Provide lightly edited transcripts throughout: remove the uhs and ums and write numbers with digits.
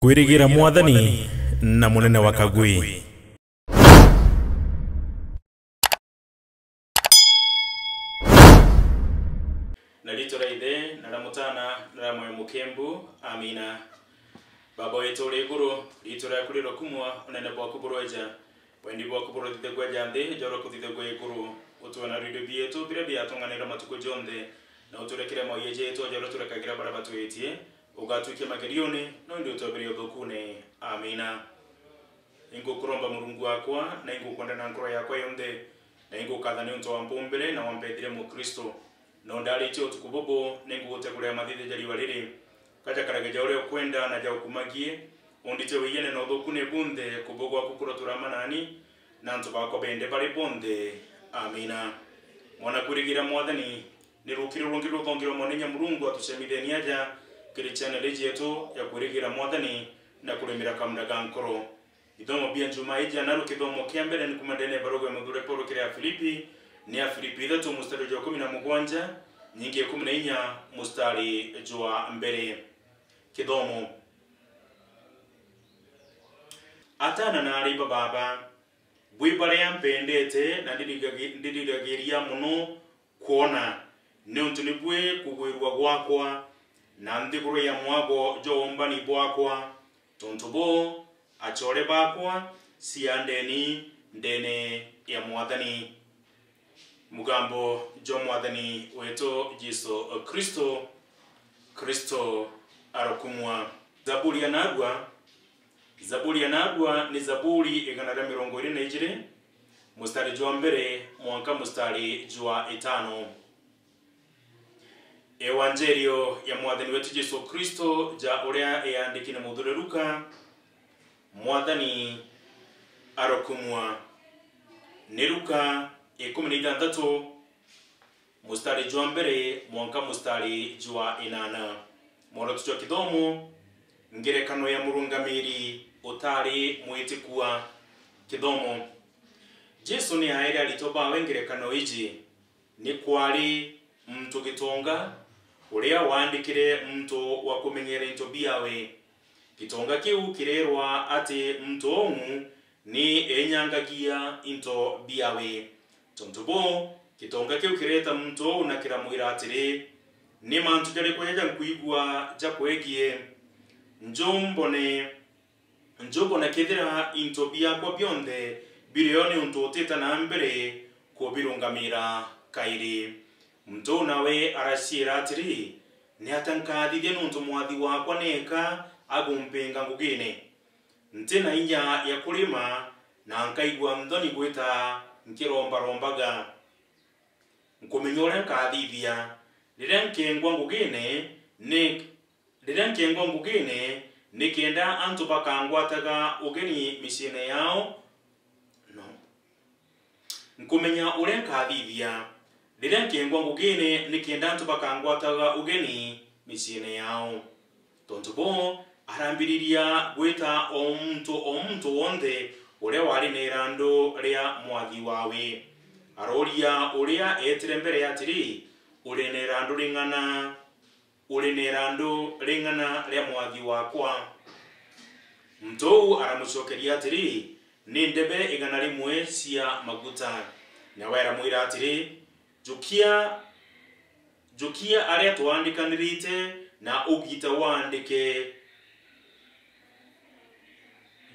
Kwirigira Mwathani na munene wa Kagui. Nalitora ide naramutana naramwe mukembu amina. Baba wetu uri iguru litora kuriro kumwa unene bwa kuboroja wendi bwa kuboro thigwa jande joro kuthigwa iguru utwana rido bietu bire biatonganira matuko jonde na uturekere moyeje to joro turekagira barabatu etie ugatuke magerione no ndio tobiri odokune amina. Ingo kuromba murungu wakwa na ingo kwenda na nkoro yakwa yonde na ingo kadhani unto wampombere na wampedire mu Kristo no ndali tyo tukubobo ningo utegura madide jali walire kaja karage ore kwenda na jao kumagie ondite wiyene no dokune bunde kubogo akukuro turamanani na nto bako bende bali bonde amina. Mwana kurigira Mwathani nirukiro rungiro thongiro monenya murungu atusemitheni aja kiri channel yetu ya kurigira Mwathani na kuremira kamda gankoro idomo bia njuma ija naru kidomo kiambere ni kumandene barogo mudure poro kire ya Filipi ni ya Filipi ida tu mustari wa 17 nyingi ya 14 mustari jua mbere kidomo atana na ariba baba bwibare yampendete na ndirigagiria muno kuona ni untunibwe kugwirwa gwakwa na ndiguru ya mwago jomba ni bwakwa tontubo achore bakwa siandeni ndene ya Mwathani mugambo jo Mwathani weto Yesu Kristo arokumwa. Zaburi ya nagwa ni zaburi igana rya 22 mustari jwa mbere mwanka mustari jwa 5. Evangelio ya Mwathani wetu Yesu Kristo ja uria yandikine mudhure Luka. Mwathani arokumwa. Ni Luka 16 mustari jwa mbere mwanka mustari jwa 8. Moro tucho kidomo ngerekano ya murungamiri utari muitikua kidomo. Jesu ni aere alitoba wengerekano iji ni kwari mtu gitonga uria wandikire mtu wa kumenyera into biawe. Gitonga kiu kirerwa ati mtu omu ni enyangagia into biawe. Tontubo gitonga kiu kireta mtu na kiramuira atiri ni mantu jari kweja nkuigwa jakwegie njombone kethira into biakwa bionde bilioni untu utita na mbere ko birungamira kairi. Mtu nawe arashira atiri ni atankathithia nuntu mwathi wakwa neka agumpenga ngugine ntina inya ya kulima na nkaigwa mthoni gwita nkiromba nkumenyore nkathithia rira nkengwa ngugine ni kenda antu bakangwataga ugeni mishine yao no nkumenya ure nkathithia rira nkengwa ngugine ni kenda antu bakangwataga ugeni mishine yao. Tontubo arambiriria gwita omuntu wonde uria wari nerando ria mwathi wawe aroria uria etire mbere yatiri uri nerando ringana ria mwathi wakwa. Mtu aramucokeria atiri ni ndebe igana rimwe cia maguta na wera mwira atiri jukia aria twandikanirite na ugita wandike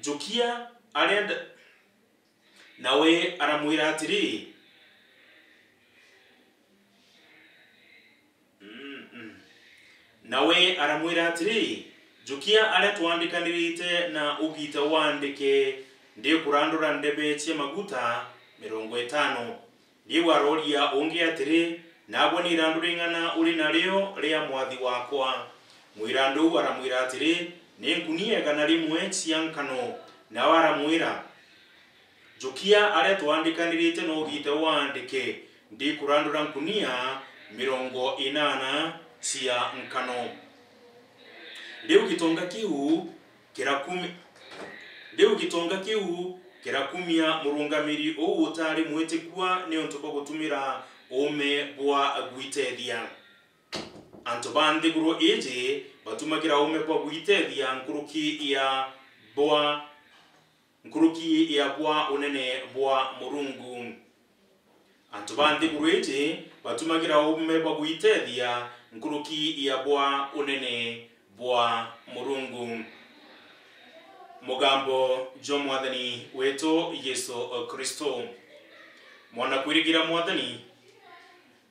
jukia aria nawe aramwira atiri jukia aria twandikanirite na ugita wandike ndi kurandura ndebe cia maguta 50. Ndiwa roria ungi atiri nagwo ni randuringana uri naryo ria mwathi wakwa. Mwirandu aramwira atiri ni nkunia igana rimwe cia nkano na waramwira jukia aria twandikanirite na ugita wandike ndi kurandura nkunia 80 cia nkano. Leo gitonga kiu kirakumia murungamiri o utari mwetikwa ni onto gutumira ome bwa gwitethia. anto bandi guru eje batumagira ume kwa guitethia nkuruki ya bwa unene bwa murungu. Anto bandi guru eje batumagira ume kwa guitethia nkuruki ya bwa unene bwa murungu. Mugambo jo mwathani wetu Yesu Kristo. Mwana kwirigira mwathani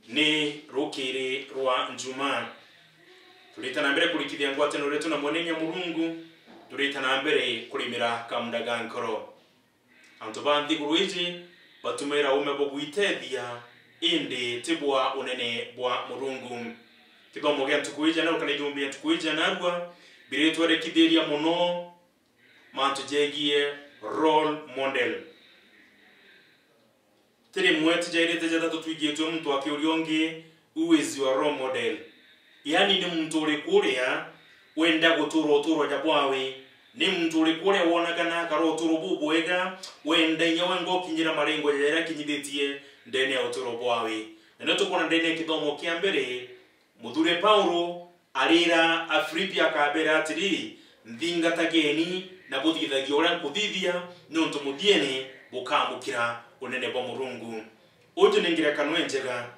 ni rukiri rwa njuma. Tulitana mbere kurikithia ngwatano retu na mwanenya murungu. Tulitana mbere kurimira kamdaga nkoro. Anto bandi guruiji batumira ume bo guitethia indi tibwa unene bwa murungu. Kithomo gya tukuija na ukanijumbi ya tukuija narwa biretu arekithiria muno mantu jegie role model. Tiri mwete jairete jata tutuigie tuwe mtu waki uliongi uwezi wa role model. Yani ni mtu ulikulia wenda kuturo jabuawe. Ni mtu ulikulia wanagana karo turo bubuega wenda inyawengo kinjira marengo jaira kinyidetie ndene ya uturo buawe. Nenoto kuna ndene kithomo kiambere Muthure Paulo arira Afilipi akabera atiri nthinga tageni na buthithagia ura nkuthithia nuntu mudiene bukamukira unene bwa murungu. Uju ningira kanwe njega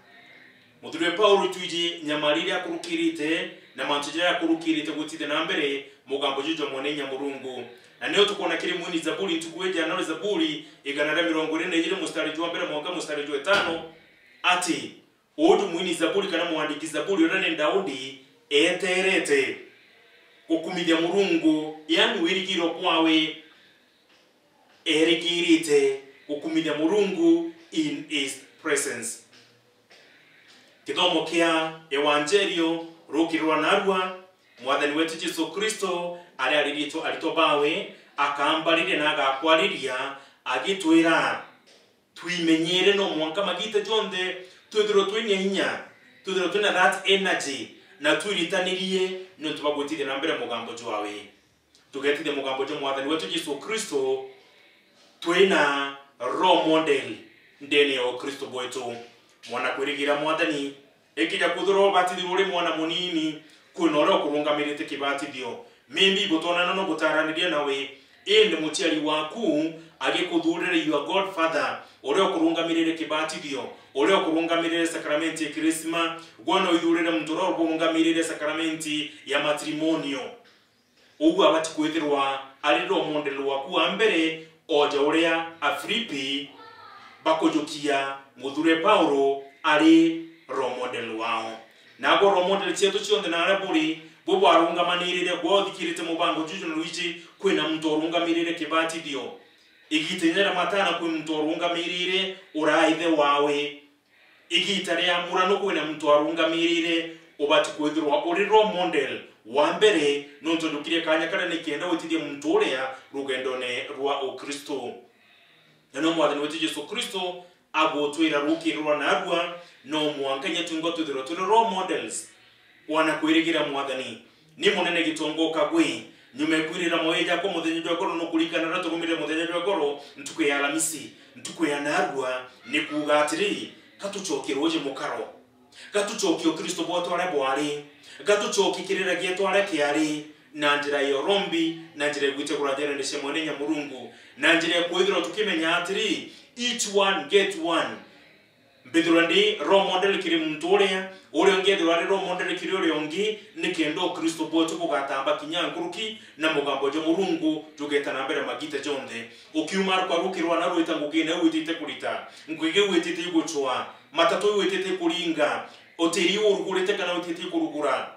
Muthure Paulo tuiji nyamarire akurukirite na mantuja akurukirite gutithe na mbere mugambo jujo mwanenya murungu. Na leo tukona kiri mwini Zaburi ntukueja na Zaburi iganara 44 mustari jwa mbere mwaka mustari jwa 5 ati Odu mwini Zaburi kana muandiki Zaburi orane Daudi eterete kukumithia murungu yani wirigiro kwawe erigirite kukumithia murungu in his presence. Kithomo kia evangelio rukirwa narwa mwathani wetu Yesu Kristo alitobawe akambarire na agakwariria agitwira twimenyere no mwanka magite jonde tudiro twenya hinya tudiro twena that energy na tuiritanirie no tubagotire na mbere mugambo jwawe tugetide mugambo jo mwathani wetu Yesu Kristo twena role model ndene o Kristo bwetu mwana kwirigira mwathani ekija kuthuro batithirure mwana munini kunora kurungamirite kibatithio mimbi butona no gutaraniria nawe ende mutiari waku agikuthurire your Godfather ore kurungamirire kibatithio ore kurungamirire sakramenti ya Krisma gwono ithurire mutoro kurungamirire sakramenti ya matrimonio ugu abati kwithirwa ari ro model waku ambere oja uria Afilipi bakojokia Muthure Paulo ari role model wao. Nago role model chetu chionde na araburi bubu arungamanirire gwothikirite mubango juju nuichi kwina mtu arungamirire kibatithio igitenyera matana kwi mtu arungamirire uraithe wawe igitare ya murano kwina mtu arungamirire obati kwithirwa uri role model wa mbere nonto ndukire kanya kana nikenda witithie mtu uria rugendone rwa ukristo. Nano mwathani wetu Yesu Kristo agotwira rukirwa narwa no mwankanya tungo tuthiro tuli role models wana kwirigira mwathani ni munene gitongoka gwi nyume kwirira moyeja ko muthenya jwa koro no kulikana rato kumire muthenya jwa koro ntuku ya Alamisi ntuku ya narwa ni kuga atiri katuchokirwo je mukaro katuchokio Kristo bwoto ara bwari katuchokikirira gieto ara kiari na njira yo rombi na njira gwite kurajera ndeshe mwanenya murungu na njira kwithiro tukimenya atiri each one get one. Mbithurandi role model kiri mturia uri onge thurari role model kiri uri ongi nikendo Kristo bwotu kugatamba kinyankuruki na mugambo jo murungu tugetana mbere magite jonde ukiumar kwa rukirwa na ruita ngugine witite kurita ngwige witite guchwa matatu witite kuringa otiri urugurite kana witite kurugura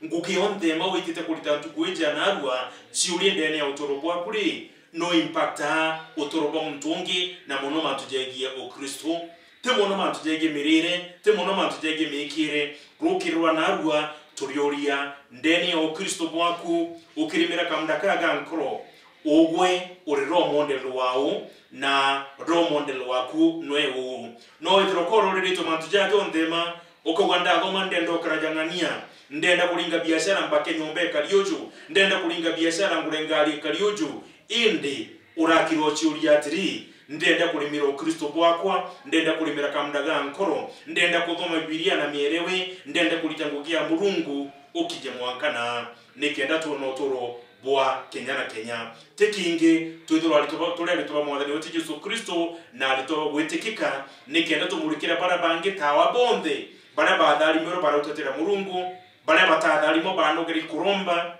ngukionde ma witite kurita tukueja narwa ciuri ndene ya utorobwa kuri no impacta utorobo mtungi na muno matujegie o Kristo temono matujegie mirire temono matujegie mikire rukirwa narwa turioria ndeni o Kristo bwaku ukirimira kamdaka gankro ogwe uri role model wao na role model waku noewu no itrokoro rito matujaje ondema okoganda goma ndendo karajangania ndenda kulinga biashara mpake nyombe kalioju ndenda kulinga biashara ngurengali kalioju indi urakiro chiuri atiri ndenda kulimira ukristo bwakwa, ndenda kulimira kamdaga nkoro, ndenda kuthoma Biblia na mierewe, ndenda kulitangukia Mulungu ukije mwankana nikenda tuno toro bwa Kenya na Kenya tekinge twithirwa alitoba mwathani wetu Yesu Kristo na alitoba gwitikika nikenda tumulikira bara bangi tawa bonde bara bathari mero bara utetera Mulungu bara batathari mo banogeri kuromba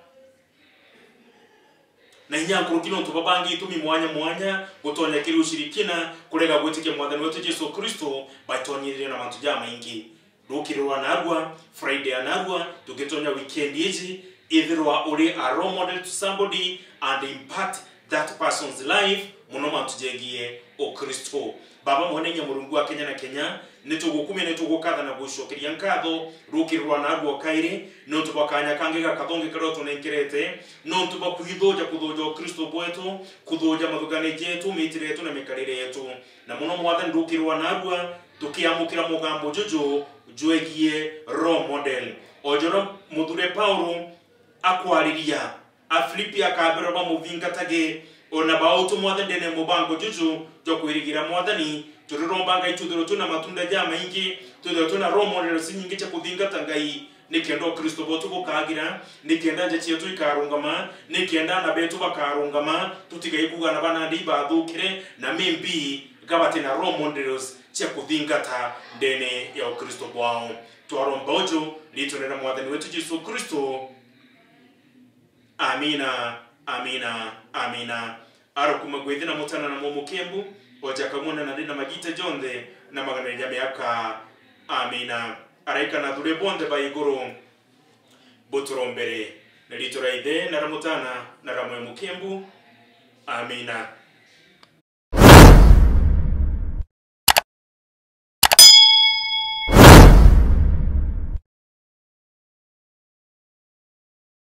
na hinya kurukino tubabangi itumi mwanya gutonya kiri ushirikina kurega gwitikia mwathani wetu Yesu Kristo batonyirire na mantu jama ingi rukirwa narwa Friday anarwa tugetonya weekend hizi either uri a role model to somebody and impact that person's life munoma tujegie o Kristo baba mwenenya Mulungu wa Kenya na Kenya nitugukumi nitugukatha na gushokeria nkatho rukirwa narwo kaire no tubakanya kangega kathonge karo tunenkerete no tubakuithoja kuthoja o Kristo bwetu kuthoja mathugane jetu mitire yetu na mikarire yetu na muno mwathani rukirwa narwa tukiamukira mugambo jojo jwegie role model ojoro muthure Paulo akwariria Afilipi akabera ba muvingatage ona bautu mwathani ndene mubango juju jo kwirigira mwathani turirombanga itudiro tuna matunda jama ingi tudiro tuna role model sinyingi cha kuthingata ngai nikendo Kristo botu gukagira nikenda nje cietu ikarungama nikenda na betu bakarungama tutigai kugana bana ndi bathukire na mimbi gabate na role models cia kuthingata ndene ya Kristo bwao twaromba ojo litonera mwathani wetu Yesu Kristo. Amina, amina, amina. Arukuma gwethina mutana na Mumukembu ojakamuna na ndina magita jonde na magana ya miaka. Amina. Araika na dure bonde bayiguru boturombere nelitora ide na ramutana na Mumukembu. Amina.